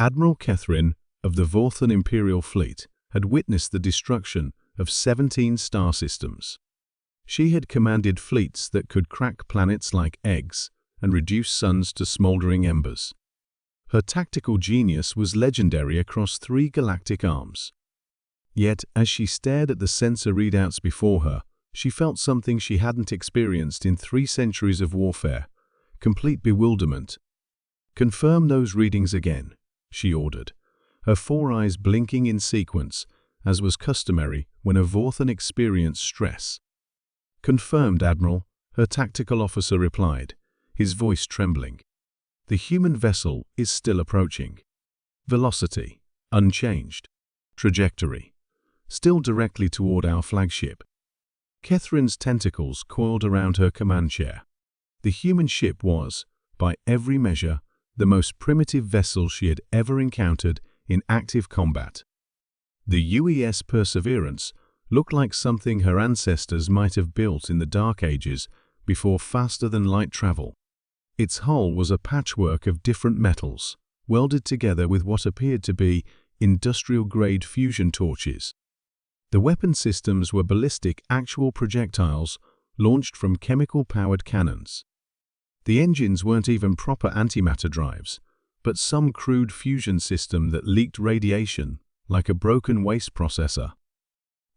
Admiral Catherine of the Vorthan Imperial Fleet had witnessed the destruction of 17 star systems. She had commanded fleets that could crack planets like eggs and reduce suns to smoldering embers. Her tactical genius was legendary across 3 galactic arms. Yet, as she stared at the sensor readouts before her, she felt something she hadn't experienced in 3 centuries of warfare: complete bewilderment. "Confirm those readings again," she ordered, her 4 eyes blinking in sequence, as was customary when a Vorthan experienced stress. "Confirmed, Admiral," her tactical officer replied, his voice trembling. "The human vessel is still approaching. Velocity, unchanged. Trajectory, still directly toward our flagship." Catherine's tentacles coiled around her command chair. The human ship was, by every measure, the most primitive vessel she had ever encountered in active combat. The UES Perseverance looked like something her ancestors might have built in the Dark Ages before faster-than-light travel. Its hull was a patchwork of different metals, welded together with what appeared to be industrial-grade fusion torches. The weapon systems were ballistic actual projectiles launched from chemical-powered cannons. The engines weren't even proper antimatter drives, but some crude fusion system that leaked radiation like a broken waste processor.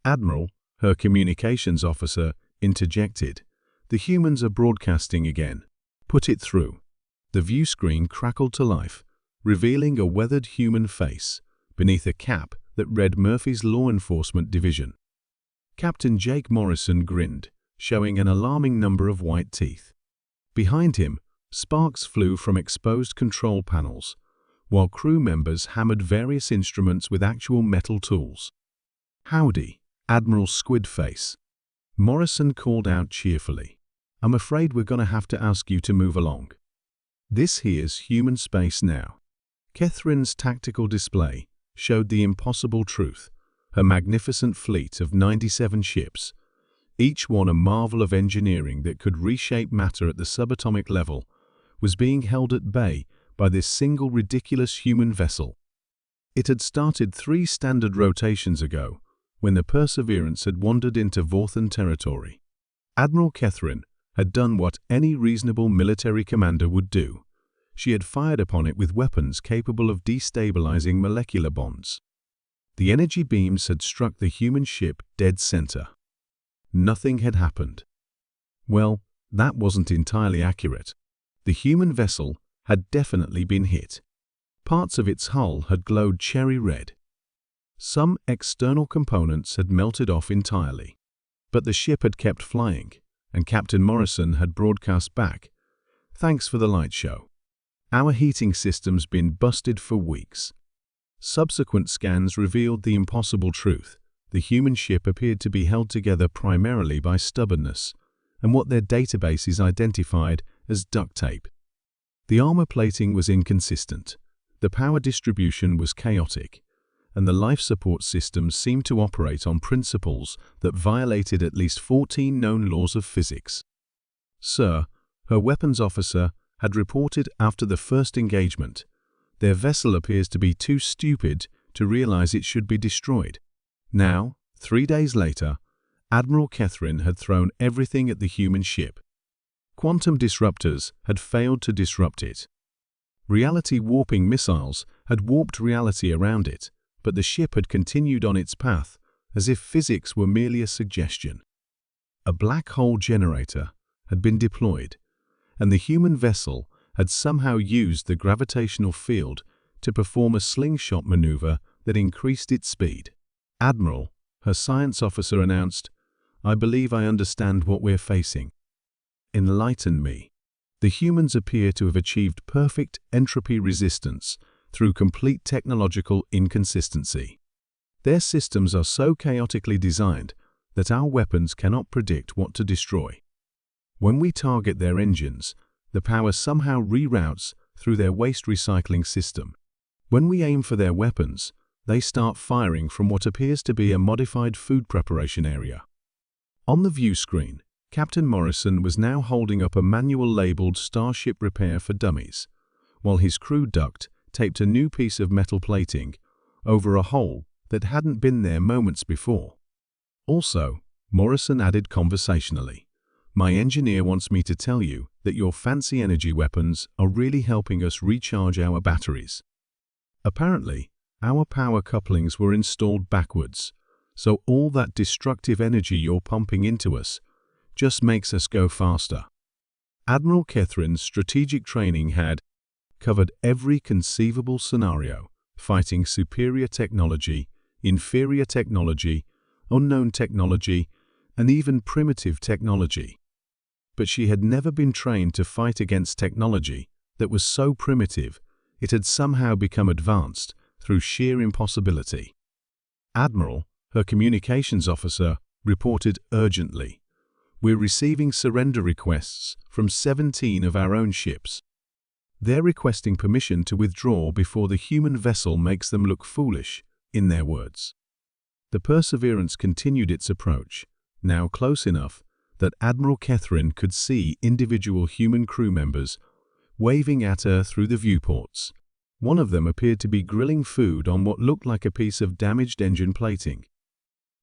"Admiral," her communications officer interjected, "the humans are broadcasting again. Put it through." The view screen crackled to life, revealing a weathered human face beneath a cap that read Murphy's Law Enforcement Division. Captain Jake Morrison grinned, showing an alarming number of white teeth. Behind him, sparks flew from exposed control panels, while crew members hammered various instruments with actual metal tools. "Howdy, Admiral Squidface," Morrison called out cheerfully. "I'm afraid we're gonna have to ask you to move along. This here's human space now." Catherine's tactical display showed the impossible truth. Her magnificent fleet of 97 ships, each one a marvel of engineering that could reshape matter at the subatomic level, was being held at bay by this single ridiculous human vessel. It had started 3 standard rotations ago, when the Perseverance had wandered into Vorthan territory. Admiral Catherine had done what any reasonable military commander would do. She had fired upon it with weapons capable of destabilizing molecular bonds. The energy beams had struck the human ship dead center. Nothing had happened. Well, that wasn't entirely accurate. The human vessel had definitely been hit. Parts of its hull had glowed cherry red. Some external components had melted off entirely. But the ship had kept flying, and Captain Morrison had broadcast back, "Thanks for the light show. Our heating system's been busted for weeks." Subsequent scans revealed the impossible truth. The human ship appeared to be held together primarily by stubbornness, and what their databases identified as duct tape. The armor plating was inconsistent, the power distribution was chaotic, and the life support systems seemed to operate on principles that violated at least 14 known laws of physics. "Sir," her weapons officer had reported after the first engagement, "their vessel appears to be too stupid to realize it should be destroyed." Now, 3 days later, Admiral Catherine had thrown everything at the human ship. Quantum disruptors had failed to disrupt it. Reality warping missiles had warped reality around it, but the ship had continued on its path as if physics were merely a suggestion. A black hole generator had been deployed, and the human vessel had somehow used the gravitational field to perform a slingshot maneuver that increased its speed. "Admiral," her science officer announced, "I believe I understand what we're facing. Enlighten me." The humans appear to have achieved perfect entropy resistance through complete technological inconsistency. Their systems are so chaotically designed that our weapons cannot predict what to destroy. When we target their engines, the power somehow reroutes through their waste recycling system. When we aim for their weapons, they start firing from what appears to be a modified food preparation area. On the view screen, Captain Morrison was now holding up a manual labeled Starship Repair for Dummies, while his crew ducked taped a new piece of metal plating over a hole that hadn't been there moments before. Also, Morrison added conversationally, "My engineer wants me to tell you that your fancy energy weapons are really helping us recharge our batteries." Apparently, our power couplings were installed backwards, so all that destructive energy you're pumping into us just makes us go faster. Admiral Catherine's strategic training had covered every conceivable scenario, fighting superior technology, inferior technology, unknown technology, and even primitive technology. But she had never been trained to fight against technology that was so primitive it had somehow become advanced through sheer impossibility. Admiral, her communications officer, reported urgently, "We're receiving surrender requests from 17 of our own ships. They're requesting permission to withdraw before the human vessel makes them look foolish," in their words. The Perseverance continued its approach, now close enough that Admiral Catherine could see individual human crew members waving at her through the viewports. One of them appeared to be grilling food on what looked like a piece of damaged engine plating.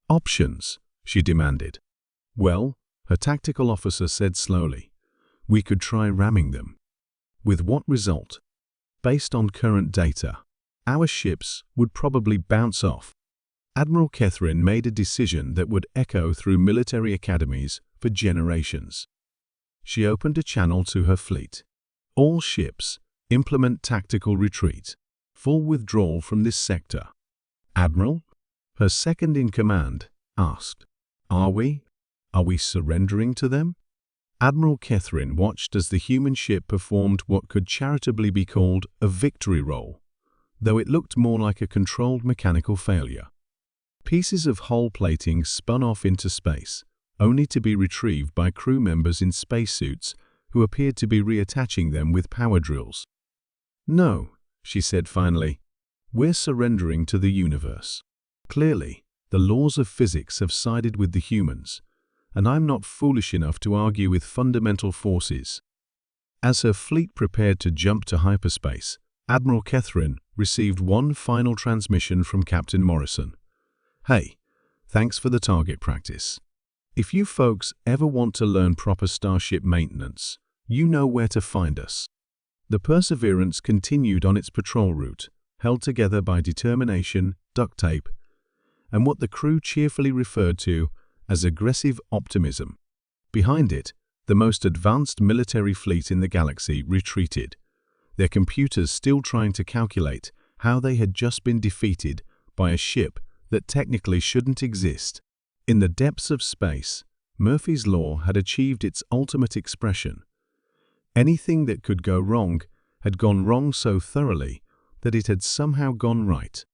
"Options," she demanded. "Well," her tactical officer said slowly, "we could try ramming them." With what result? Based on current data, our ships would probably bounce off. Admiral Catherine made a decision that would echo through military academies for generations. She opened a channel to her fleet. "All ships, implement tactical retreat. Full withdrawal from this sector." "Admiral?" her second-in-command asked. Are we surrendering to them?" Admiral Catherine watched as the human ship performed what could charitably be called a victory roll, though it looked more like a controlled mechanical failure. Pieces of hull plating spun off into space, only to be retrieved by crew members in spacesuits who appeared to be reattaching them with power drills. "No," she said finally, "we're surrendering to the universe. Clearly, the laws of physics have sided with the humans, and I'm not foolish enough to argue with fundamental forces." As her fleet prepared to jump to hyperspace, Admiral Catherine received one final transmission from Captain Morrison. "Hey, thanks for the target practice. If you folks ever want to learn proper starship maintenance, you know where to find us." The Perseverance continued on its patrol route, held together by determination, duct tape, and what the crew cheerfully referred to as aggressive optimism. Behind it, the most advanced military fleet in the galaxy retreated, their computers still trying to calculate how they had just been defeated by a ship that technically shouldn't exist. In the depths of space, Murphy's Law had achieved its ultimate expression. Anything that could go wrong had gone wrong so thoroughly that it had somehow gone right.